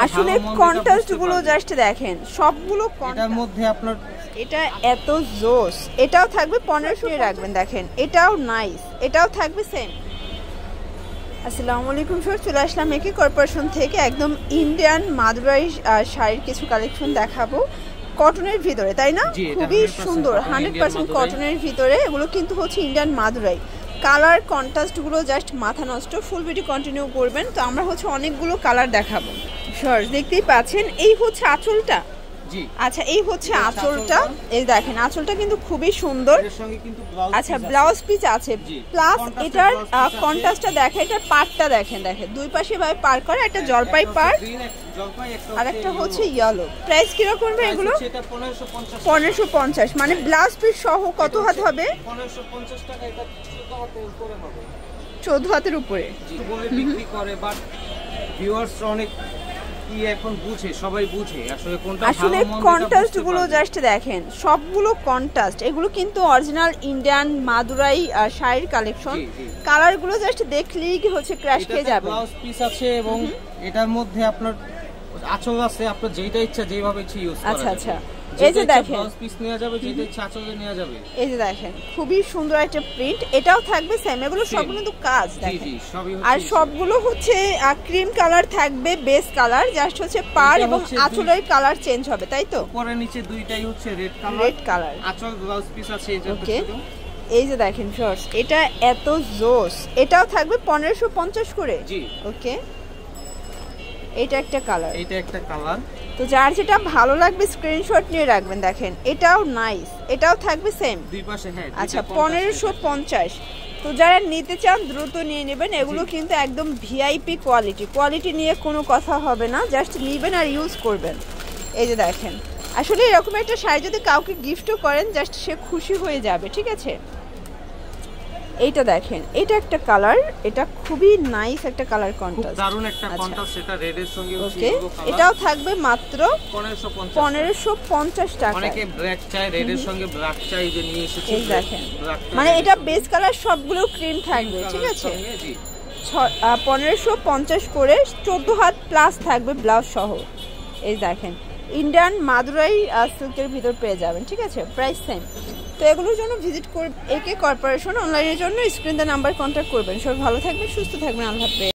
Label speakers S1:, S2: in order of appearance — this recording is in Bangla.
S1: আসলে কন্ট্রাস্ট গুলো জাস্ট দেখেন, সবগুলো
S2: এটার মধ্যে আপনার
S1: এটা এত জোস। এটাও থাকবে 1500 রাখবেন, দেখেন এটাও নাইস, এটাও থাকবে সেম। আসসালামু আলাইকুম স্যার, চলে আসলাম একে কর্পোরেশন থেকে একদম ইন্ডিয়ান মাদুরাই শাড়ির কিছু কালেকশন দেখাবো কটনের ভিতরে, তাই না? খুবই সুন্দর, 100% কটনের ভিতরে। এগুলো কিন্তু হচ্ছে ইন্ডিয়ান মাদুরাই। কালার কন্ট্রাস্টগুলো জাস্ট মাথা নষ্ট। ফুল ভিডিও কন্টিনিউ করবেন। তো আমরা হচ্ছে অনেকগুলো কালার দেখাবো। স্যার দেখতেই পাচ্ছেন, এই হচ্ছে আঁচলটা। আচ্ছা, এই হচ্ছে আঁচলটা। এই দেখেন আঁচলটা কিন্তু খুবই সুন্দর। আচ্ছা, ব্লাউজ পিস আছে প্লাস এটার কন্ট্রাস্টটা দেখেন, এটার পাড়টা দেখেন, দেখেন দুই পাশে ভাবে পার করে, একটা জলপাই পাড় আর একটা হচ্ছে ইয়েলো। প্রাইস কিরকম হবে এগুলো? 1550। মানে ব্লাউজ পিস সহ কত হাত হবে?
S2: 1550 টাকা। এটা
S1: 14 হাতের উপরে
S2: বিক্রি করে, বাট ভিউয়ার্স অনেক এখন বুঝে, সবাই বুঝে আসলে কোনটা ভালো।
S1: আসলে কন্ট্রাস্ট গুলো জাস্ট দেখেন, সবগুলো কন্ট্রাস্ট। এগুলো কিন্তু অরিজিনাল ইন্ডিয়ান মাদুরাই শাড়ির কালেকশন। কালার গুলো জাস্ট দেখলেই কি হচ্ছে ক্র্যাশ খেয়ে যাবে।
S2: ব্লাউজ পিস আছে এবং এটার মধ্যে আপনার আঁচল আছে, আপনার যেটা ইচ্ছা যেভাবে ইচ্ছা ইউজ করা যাবে।
S1: আচ্ছা, এই যে দেখেন
S2: ব্লাউজ পিস নেওয়া যাবে, যেটা ইচ্ছা আঁচলে নেওয়া যাবে।
S1: এই যে দেখেন খুবই সুন্দর একটা প্রিন্ট, এটাও থাকবে সেম। এগুলো সবগুলো কিন্তু কাজ দেখেন, আর সবগুলো হচ্ছে ক্রিম কালার থাকবে, বেস কালার জাস্ট হচ্ছে পাড় এবং আঁচলের কালার চেঞ্জ হবে, তাই তো?
S2: উপরে নিচে দুইটাই হচ্ছে রেড কালার।
S1: রেড কালার
S2: আঁচল ব্লাউজ পিস আছে।
S1: ওকে, এই যে দেখেন শর্টস, এটা এত জোস। এটাও থাকবে 1550 করে।
S2: জি
S1: ওকে, এটা একটা কালার,
S2: এটা একটা কালার।
S1: তো যার যেটা ভালো লাগবে স্ক্রিনশট নিয়ে রাখবেন। দেখেন এটাও নাইস, এটাও থাকবে সেম
S2: দুই পাশে। হ্যাঁ,
S1: আচ্ছা 1550। তো যারা নিতে চান দ্রুত নিয়ে নেবেন। এগুলো কিন্তু একদম ভিআইপি কোয়ালিটি নিয়ে কোনো কথা হবে না, জাস্ট নেবেন আর ইউজ করবেন। এই যে দেখেন, আসলে এরকম একটা শাড়ি যদি কাউকে গিফটও করেন জাস্ট সে খুশি হয়ে যাবে, ঠিক আছে? এইটা দেখেন, এটা একটা কালার, এটা খুবই নাইস একটা কালার কন্ট্রাস্ট,
S2: দারুণ একটা কন্ট্রাস্ট। এটা রেড এর সঙ্গে
S1: ওকে, এটাও থাকবে মাত্র 1550 টাকা।
S2: অনেকে ব্ল্যাক চাই, রেড এর সঙ্গে ব্ল্যাক চাই, যে নিয়ে এসেছে।
S1: এই দেখেন, মানে এটা বেস কালার সবগুলো ক্রিম থাকবে, ঠিক আছে? 1550 করে, 14 হাত প্লাস থাকবে ব্লাউজ সহ। এই দেখেন ইন্ডিয়ান মাদুরাই সিল্কের ভিতর পেয়ে যাবেন, ঠিক আছে? Price same. তো এগুলোর জন্য ভিজিট করবেন একে কর্পোরেশন। অনলাইনের জন্য স্ক্রিন দা নাম্বার কন্ট্যাক্ট করবেন। সবাই ভালো থাকবেন, সুস্থ থাকবেন, আল্লাহ হাফেজ।